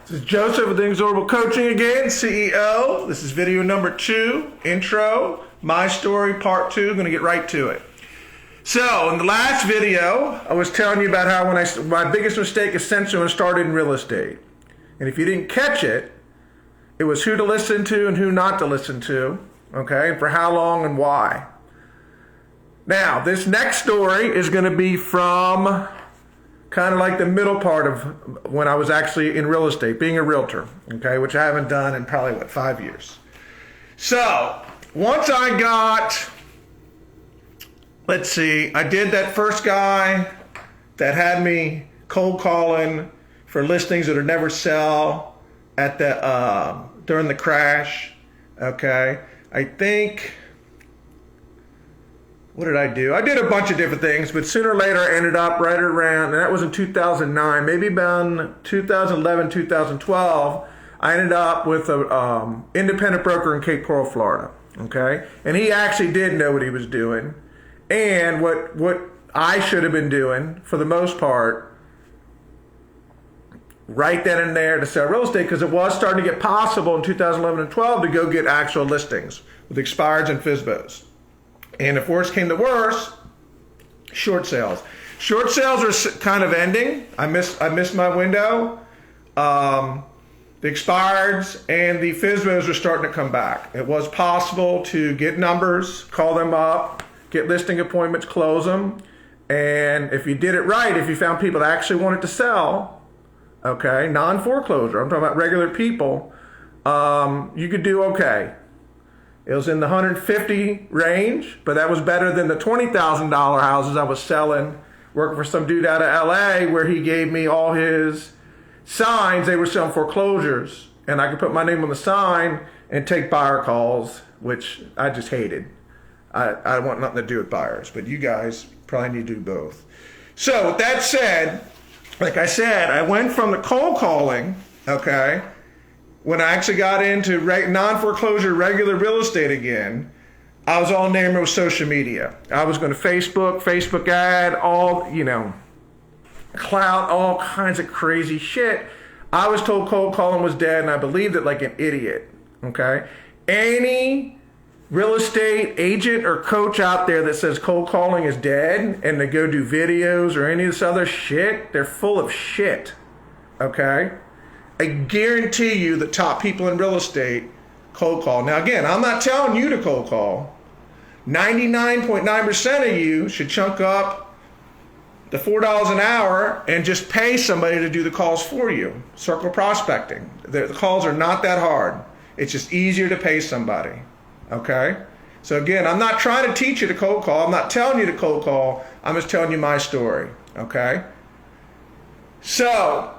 This is Joseph with Inexorable Coaching again, CEO. This is video number 2, intro, my story, part 2. I'm going to get right to it. So, in the last video, I was telling you about how my biggest mistake essentially when I started in real estate. And if you didn't catch it, it was who to listen to and who not to listen to, okay, and for how long and why. Now, this next story is going to be from kind of like the middle part of when I was actually in real estate, being a realtor, okay, which I haven't done in probably, 5 years. So, once I got, I did that first guy that had me cold calling for listings that would never sell at the during the crash, okay. I think, what did I do? I did a bunch of different things, but sooner or later I ended up right around, and that was in 2009, maybe about 2011, 2012, I ended up with an independent broker in Cape Coral, Florida, okay? And he actually did know what he was doing, and what I should have been doing, for the most part, right then and there to sell real estate, because it was starting to get possible in 2011 and 12 to go get actual listings with expireds and FSBOs. And if worse came to worse, short sales. Short sales are kind of ending. I missed my window. The expireds and the FSBOs are starting to come back. It was possible to get numbers, call them up, get listing appointments, close them. And if you did it right, if you found people that actually wanted to sell, okay, non-foreclosure, I'm talking about regular people, you could do okay. It was in the 150 range, but that was better than the $20,000 houses I was selling, working for some dude out of LA where he gave me all his signs. They were selling foreclosures, and I could put my name on the sign and take buyer calls, which I just hated. I want nothing to do with buyers, but you guys probably need to do both. So with that said, like I said, I went from the cold calling, okay, when I actually got into non-foreclosure regular real estate again, I was all enamored with social media. I was going to Facebook ad, clout, all kinds of crazy shit. I was told cold calling was dead, and I believed it like an idiot, okay? Any real estate agent or coach out there that says cold calling is dead and they go do videos or any of this other shit, they're full of shit, okay? I guarantee you the top people in real estate cold call. Now again, I'm not telling you to cold call. 99.9% of you should chunk up the $4 an hour and just pay somebody to do the calls for you. Circle prospecting. The calls are not that hard. It's just easier to pay somebody. Okay? So again, I'm not trying to teach you to cold call. I'm not telling you to cold call. I'm just telling you my story. Okay? So,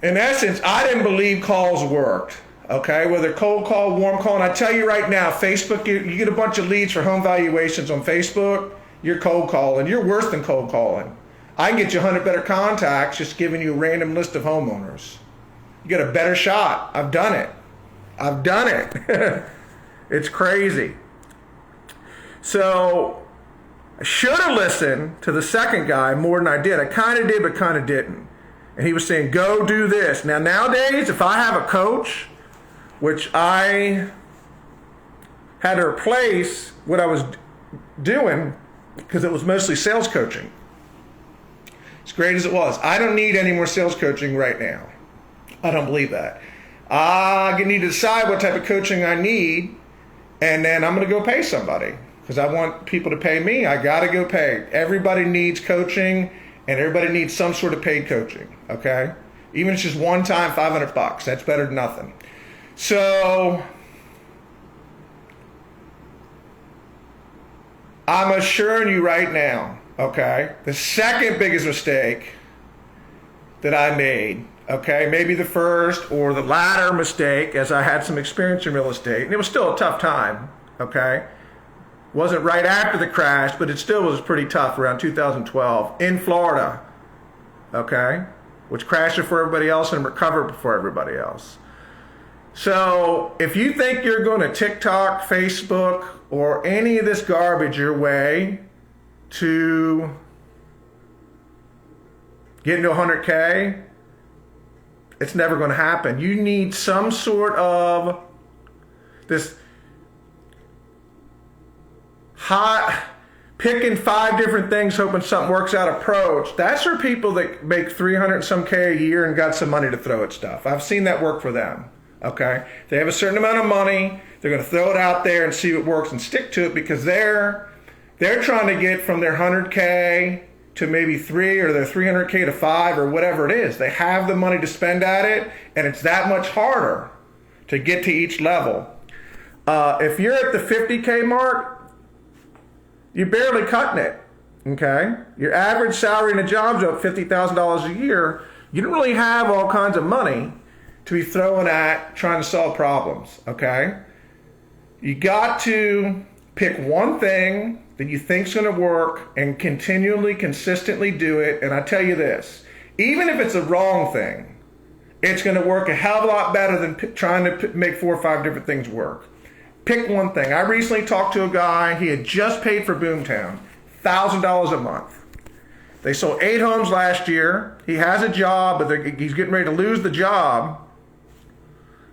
in essence, I didn't believe calls worked, okay? Whether cold call, warm call, and I tell you right now, Facebook, you get a bunch of leads for home valuations on Facebook, you're cold calling. You're worse than cold calling. I can get you 100 better contacts just giving you a random list of homeowners. You get a better shot. I've done it. It's crazy. So, I should have listened to the second guy more than I did. I kind of did, but kind of didn't. And he was saying, go do this. Now, nowadays, if I have a coach, which I had to replace what I was doing because it was mostly sales coaching. As great as it was, I don't need any more sales coaching right now. I don't believe that. I need to decide what type of coaching I need, and then I'm going to go pay somebody because I want people to pay me. I got to go pay. Everybody needs coaching. And everybody needs some sort of paid coaching, okay? Even if it's just one time, $500, that's better than nothing. So, I'm assuring you right now, okay, the second biggest mistake that I made, okay, maybe the first or the latter mistake, as I had some experience in real estate, and it was still a tough time, okay? Wasn't right after the crash, but it still was pretty tough around 2012 in Florida, okay? Which crashed before everybody else and recovered before everybody else. So if you think you're going to TikTok, Facebook, or any of this garbage your way to get into 100K, It's never going to happen. You need some sort of this hot, picking 5 different things, hoping something works out approach. That's for people that make 300 and some K a year and got some money to throw at stuff. I've seen that work for them. Okay? They have a certain amount of money. They're going to throw it out there and see what works and stick to it because they're trying to get from their 100K to maybe 3 or their 300K to 5 or whatever it is. They have the money to spend at it, and it's that much harder to get to each level. If you're at the 50K mark, you're barely cutting it, okay? Your average salary in a job's up $50,000 a year. You don't really have all kinds of money to be throwing at trying to solve problems, okay? You got to pick one thing that you think's going to work and continually, consistently do it. And I tell you this, even if it's a wrong thing, it's going to work a hell of a lot better than trying to make 4 or 5 different things work. Pick one thing. I recently talked to a guy, he had just paid for Boomtown, $1,000 a month. They sold 8 homes last year. He has a job, but he's getting ready to lose the job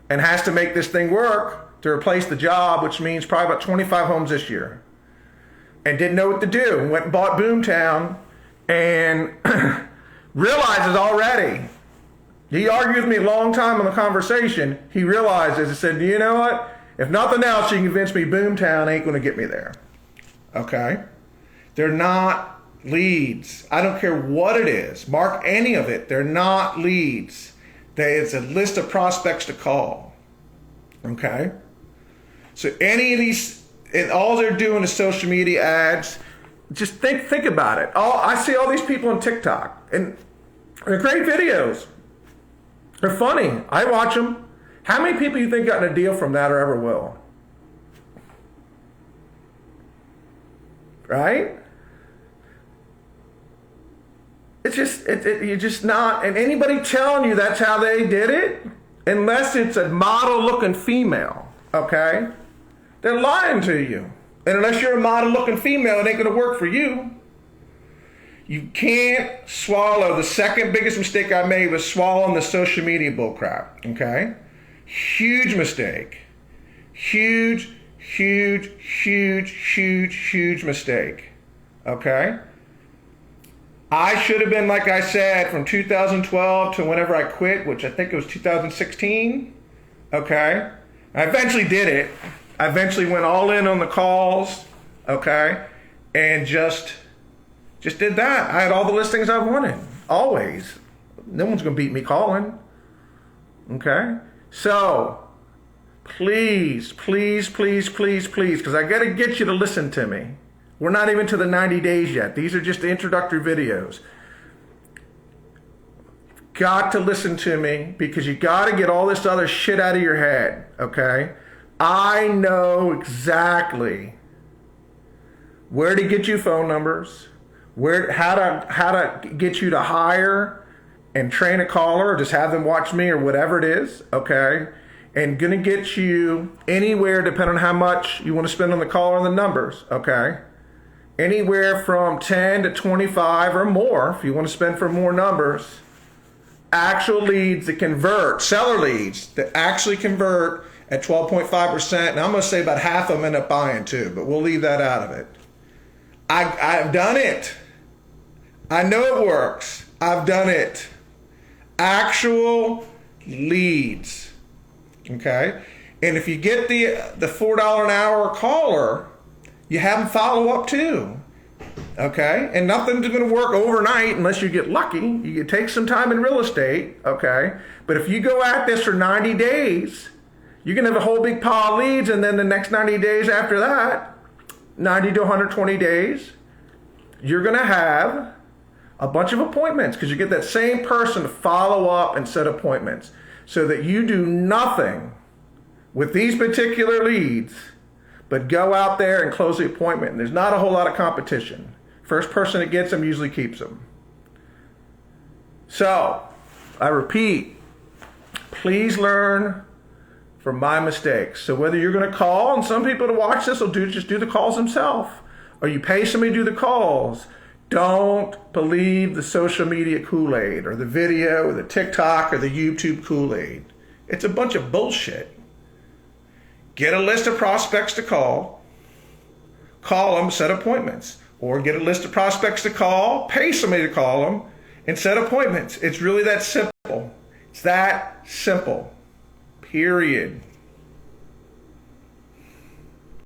and has to make this thing work to replace the job, which means probably about 25 homes this year. And didn't know what to do. Went and bought Boomtown and realizes already. He argued with me a long time on the conversation. He realizes, he said, you know what? If nothing else, you can convince me Boomtown ain't going to get me there. Okay? They're not leads. I don't care what it is. Mark any of it. They're not leads. It's a list of prospects to call. Okay? So any of these, and all they're doing is social media ads. Just think about it. I see all these people on TikTok, and they're great videos. They're funny. I watch them. How many people you think gotten a deal from that or ever will? Right? It's just, you're just not, and anybody telling you that's how they did it, unless it's a model-looking female, okay? They're lying to you. And unless you're a model-looking female, it ain't going to work for you. You can't swallow. The second biggest mistake I made was swallowing the social media bullcrap, okay? Huge mistake. Huge mistake, okay? I should have been, like I said, from 2012 to whenever I quit, which I think it was 2016, okay? I eventually did it. I eventually went all in on the calls, okay? And just did that. I had all the listings I wanted, always. No one's going to beat me calling, okay? So, please, because I got to get you to listen to me. We're not even to the 90 days yet. These are just the introductory videos. Got to listen to me because you got to get all this other shit out of your head, okay? I know exactly where to get you phone numbers, how to get you to hire and train a caller, or just have them watch me or whatever it is, okay? And gonna get you anywhere, depending on how much you want to spend on the caller and the numbers, okay? Anywhere from 10 to 25 or more, if you want to spend for more numbers. Actual leads that convert, seller leads that actually convert at 12.5%. And I'm going to say about half of them end up buying too, but we'll leave that out of it. I've done it. I know it works. I've done it. Actual leads. Okay? And if you get the $4 an hour caller, you have them follow up too. Okay? And nothing's going to work overnight unless you get lucky. You take some time in real estate. Okay? But if you go at this for 90 days, you're going to have a whole big pile of leads, and then the next 90 days after that, 90 to 120 days, you're going to have a bunch of appointments because you get that same person to follow up and set appointments so that you do nothing with these particular leads but go out there and close the appointment. And there's not a whole lot of competition. First person that gets them usually keeps them. So, I repeat, please learn from my mistakes. So whether you're going to call, and some people to watch this will just do the calls themselves, or you pay somebody to do the calls, Don't believe the social media Kool-Aid or the video or the TikTok or the YouTube Kool-Aid. It's a bunch of bullshit. Get a list of prospects to call them, set appointments. Or get a list of prospects to call, pay somebody to call them, and set appointments. It's really that simple. It's that simple. Period.